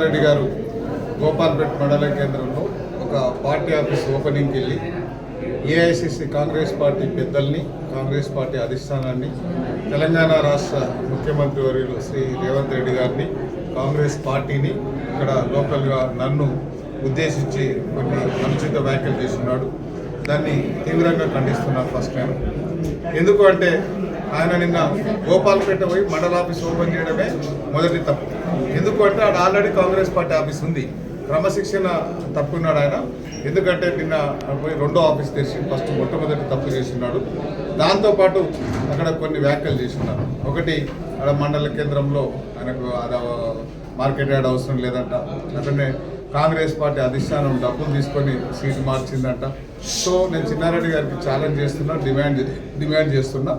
చిన్నారెడ్డి గారు గోపాల్పేట్ మండల కేంద్రంలో ఒక పార్టీ ఆఫీస్ ఓపెనింగ్కి వెళ్ళి ఏఐసిసి కాంగ్రెస్ పార్టీ పెద్దల్ని, కాంగ్రెస్ పార్టీ అధిష్టానాన్ని, తెలంగాణ రాష్ట్ర ముఖ్యమంత్రి వర్యులు శ్రీ రేవంత్ రెడ్డి గారిని, కాంగ్రెస్ పార్టీని, ఇక్కడ లోకల్గా నన్ను ఉద్దేశించి కొన్ని అనుచిత వ్యాఖ్యలు చేస్తున్నాడు. దాన్ని తీవ్రంగా ఖండిస్తున్నాను. ఫస్ట్ టైం ఎందుకు అంటే ఆయన నిన్న గోపాల్పేట పోయి మండల ఆఫీస్ ఓపెన్ చేయడమే మొదటి తప్పు. ఎందుకు అంటే ఆడ ఆల్రెడీ కాంగ్రెస్ పార్టీ ఆఫీస్ ఉంది. క్రమశిక్షణ తప్పున్నాడు ఆయన. ఎందుకంటే నిన్న పోయి రెండో ఆఫీస్ తెరిచి ఫస్ట్ మొట్టమొదటి తప్పు చేస్తున్నాడు. దాంతోపాటు అక్కడ కొన్ని వ్యాఖ్యలు చేస్తున్నారు. ఒకటి అక్కడ మండల కేంద్రంలో ఆయనకు మార్కెట్ యార్డ్ అవసరం లేదంట. అక్కడనే కాంగ్రెస్ పార్టీ అధిష్టానం డబ్బులు తీసుకొని సీటు మార్చిందంట. సో నేను చిన్నారెడ్డి గారికి ఛాలెంజ్ చేస్తున్నా, డిమాండ్ చేస్తున్నా.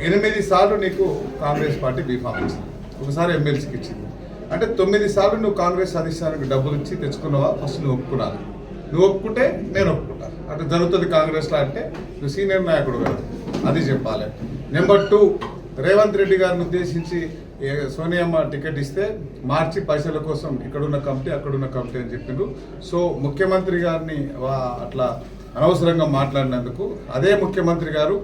8 సార్లు నీకు కాంగ్రెస్ పార్టీ బీఫామ్ ఇచ్చింది, ఒకసారి ఎమ్మెల్సీకి ఇచ్చింది. అంటే 9 సార్లు నువ్వు కాంగ్రెస్ అధిష్టానానికి డబ్బులు ఇచ్చి తెచ్చుకున్నావా? ఫస్ట్ నువ్వు ఒప్పుకున్నాను. నువ్వు ఒప్పుకుంటే నేను ఒప్పుకుంటాను. అటు జరుగుతుంది కాంగ్రెస్లో అంటే నువ్వు సీనియర్ నాయకుడు కాదు, అది చెప్పాలి. నెంబర్ 2, రేవంత్ రెడ్డి గారిని ఉద్దేశించి సోనియమ్మ టికెట్ ఇస్తే మార్చి పైసల కోసం ఇక్కడున్న కమిటీ అక్కడున్న కమిటీ అని చెప్పిండ్రు. సో ముఖ్యమంత్రి గారిని అట్లా అనవసరంగా మాట్లాడినందుకు అదే ముఖ్యమంత్రి గారు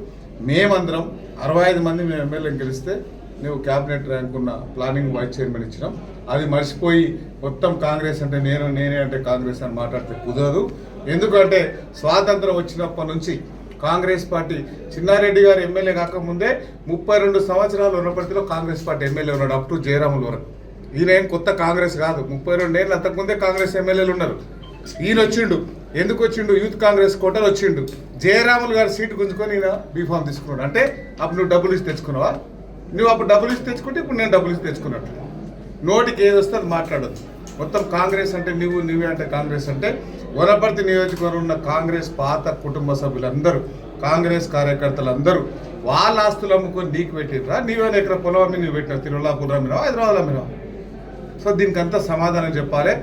మేమందరం 65 మంది మేము ఎమ్మెల్యేని గెలిస్తే నువ్వు క్యాబినెట్ ర్యాంక్ ఉన్న ప్లానింగ్ వైస్ చైర్మన్ ఇచ్చినాం. అది మర్చిపోయి మొత్తం కాంగ్రెస్ అంటే నేనే అంటే కాంగ్రెస్ అని మాట్లాడితే కుదరదు. ఎందుకంటే స్వాతంత్రం వచ్చినప్పటి నుంచి కాంగ్రెస్ పార్టీ చిన్నారెడ్డి గారు ఎమ్మెల్యే కాకముందే 32 సంవత్సరాలు ఉన్నప్పటిలో కాంగ్రెస్ పార్టీ ఎమ్మెల్యే ఉన్నాడు, అప్ టు జయరాముల వరకు. ఈయన కొత్త కాంగ్రెస్ కాదు, 32 ఏళ్ళు అంతకుముందే కాంగ్రెస్ ఎమ్మెల్యేలు ఉన్నారు. ఈయన వచ్చిండు. ఎందుకు వచ్చిండు? యూత్ కాంగ్రెస్ కోటలు వచ్చిండు. జయరాములు గారు సీటు గుంజుకొని ఈయన బీఫామ్ తీసుకున్నాడు. అంటే అప్పుడు నువ్వు డబ్బులు ఇచ్చి తెచ్చుకున్నావా? నువ్వు అప్పుడు డబ్బులు ఇచ్చి తెచ్చుకుంటే ఇప్పుడు నేను డబ్బులు ఇచ్చి తెచ్చుకున్నట్టు. నోటికి ఏది వస్తే అది మాట్లాడద్దు. మొత్తం కాంగ్రెస్ అంటే నువ్వే అంటే కాంగ్రెస్ అంటే వనపర్తి నియోజకవర్గం ఉన్న కాంగ్రెస్ పాత కుటుంబ సభ్యులందరూ, కాంగ్రెస్ కార్యకర్తలందరూ వాళ్ళ ఆస్తులు అమ్ముకొని నీకు పెట్టిర్రా? నీవేనా ఇక్కడ పొలం అమ్మి నువ్వు పెట్టినావు? తిరువల్లాపూర్ అమ్మినావు, హైదరాబాద్ అమ్మినావు. సో దీనికి అంతా సమాధానం చెప్పాలి.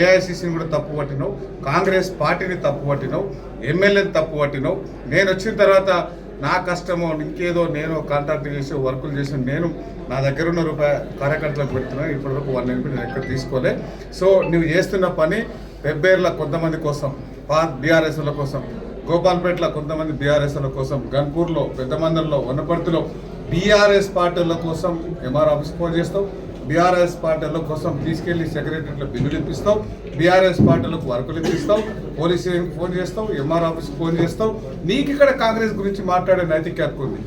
ఏఐసిసిని కూడా తప్పు పట్టినావు, కాంగ్రెస్ పార్టీని తప్పు పట్టినావు, ఎమ్మెల్యేని తప్పు పట్టినావు. నేను వచ్చిన తర్వాత నా కష్టమో ఇంకేదో నేను కాంట్రాక్ట్ చేసి వర్కులు చేసి నేను నా దగ్గర ఉన్న రూపాయి కార్యకర్తలకు పెడుతున్నాను. ఇప్పటివరకు 1 నేను ఎక్కడ తీసుకోలే. సో నువ్వు చేస్తున్న పని పెబ్బేర్ల కొంతమంది కోసం, బీఆర్ఎస్ల కోసం, గోపాల్పేటలో కొంతమంది బీఆర్ఎస్ల కోసం, గన్పూర్లో, పెద్దమందల్లో, వనపర్తిలో బీఆర్ఎస్ పార్టీల కోసం ఎంఆర్ ఆఫీస్ ఫోన్ చేస్తావు, బీఆర్ఎస్ పార్టీల కోసం తీసుకెళ్లి సెక్రటరీలో బిల్లులు ఇప్పిస్తావు, బీఆర్ఎస్ పార్టీలకు వర్కులు ఇప్పిస్తావు, పోలీస్ స్టేషన్కి ఫోన్ చేస్తావు, ఎంఆర్ ఆఫీస్కి ఫోన్ చేస్తావు. నీకు ఇక్కడ కాంగ్రెస్ గురించి మాట్లాడే నైతిక హక్కు ఉంది.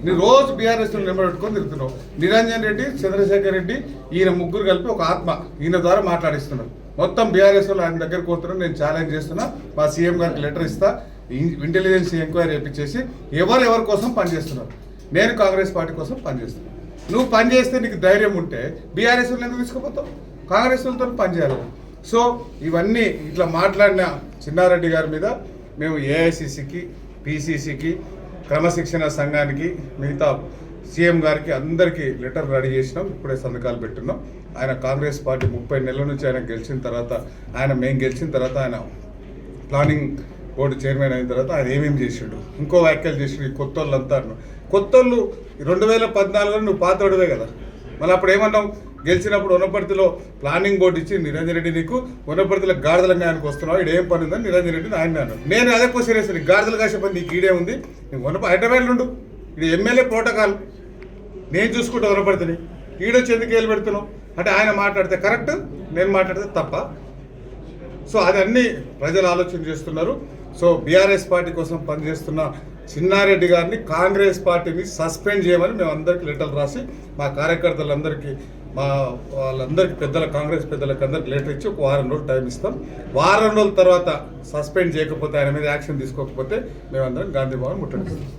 నువ్వు రోజు బీఆర్ఎస్లో నిలబెట్టుకొని తిరుగుతున్నావు. నిరంజన్ రెడ్డి, చంద్రశేఖర్ రెడ్డి, ఈయన ముగ్గురు కలిపి ఒక ఆత్మ, ఈయన ద్వారా మాట్లాడిస్తున్నావు. మొత్తం బీఆర్ఎస్లో ఆయన దగ్గర కోరుతున్నాను. నేను ఛాలెంజ్ చేస్తున్నా, మా సీఎం గారికి లెటర్ ఇస్తా, ఇంటెలిజెన్స్ ఎంక్వైరీ చేపించేసి ఎవరెవరి కోసం పనిచేస్తున్నారు. నేను కాంగ్రెస్ పార్టీ కోసం పనిచేస్తున్నాను. నువ్వు పని చేస్తే నీకు ధైర్యం ఉంటే బీఆర్ఎస్ ఎందుకు తీసుకుపోతావు? కాంగ్రెస్ వాళ్ళతో పనిచేయాలి. సో ఇవన్నీ ఇట్లా మాట్లాడిన చిన్నారెడ్డి గారి మీద మేము ఏఐసిసికి, పిసిసికి, క్రమశిక్షణ సంఘానికి, మిగతా సీఎం గారికి అందరికీ లెటర్ రెడీ చేసినాం. ఇప్పుడే సంతకాలు పెట్టున్నాం. ఆయన కాంగ్రెస్ పార్టీ 30 నెలల నుంచి ఆయన గెలిచిన తర్వాత, మేము గెలిచిన తర్వాత ఆయన ప్లానింగ్ బోర్డు చైర్మన్ అయిన తర్వాత ఆయన ఏమేమి చేసిండు, ఇంకో వ్యాఖ్యలు చేసిండు. ఈ కొత్త వాళ్ళంతా కొత్తోళ్ళు 2014లో నువ్వు పాతోడివే కదా. మళ్ళీ అప్పుడు ఏమన్నావు? గెలిచినప్పుడు వనపర్తిలో ప్లానింగ్ బోర్డు ఇచ్చి నిరంజన్ రెడ్డి నీకు వనపర్తిలో గాడిదలంగా ఆయనకు వస్తున్నావు, ఇటు ఏం పని ఉందని నిరంజన్ రెడ్డిని ఆయన అన్నాడు. నేను అదే క్వశ్చన్ వేసాను, గాడిదలు కాసే పని నీకు ఈడే ఉంది, నీకు హైదరాబాద్లో ఉండు, ఇది ఎమ్మెల్యే ప్రోటోకాల్, నేను చూసుకుంటా వనపర్తిని, ఈడొచ్చి ఎందుకు ఏళ్ళు పెడుతున్నావు అంటే ఆయన మాట్లాడితే కరెక్ట్, నేను మాట్లాడితే తప్ప. సో అదన్నీ ప్రజలు ఆలోచన చేస్తున్నారు. సో బీఆర్ఎస్ పార్టీ కోసం పనిచేస్తున్న చిన్నారెడ్డి గారిని, కాంగ్రెస్ పార్టీని సస్పెండ్ చేయమని మేము అందరికీ లెటర్లు రాసి మా కార్యకర్తలందరికీ, వాళ్ళందరికీ కాంగ్రెస్ పెద్దలకు అందరికీ లెటర్ ఇచ్చి ఒక 1 వారం రోజులు టైం ఇస్తాం. 1 వారం రోజుల తర్వాత సస్పెండ్ చేయకపోతే, ఆయన మీద యాక్షన్ తీసుకోకపోతే మేమందరం గాంధీ భవన్ ముట్టడిస్తాం.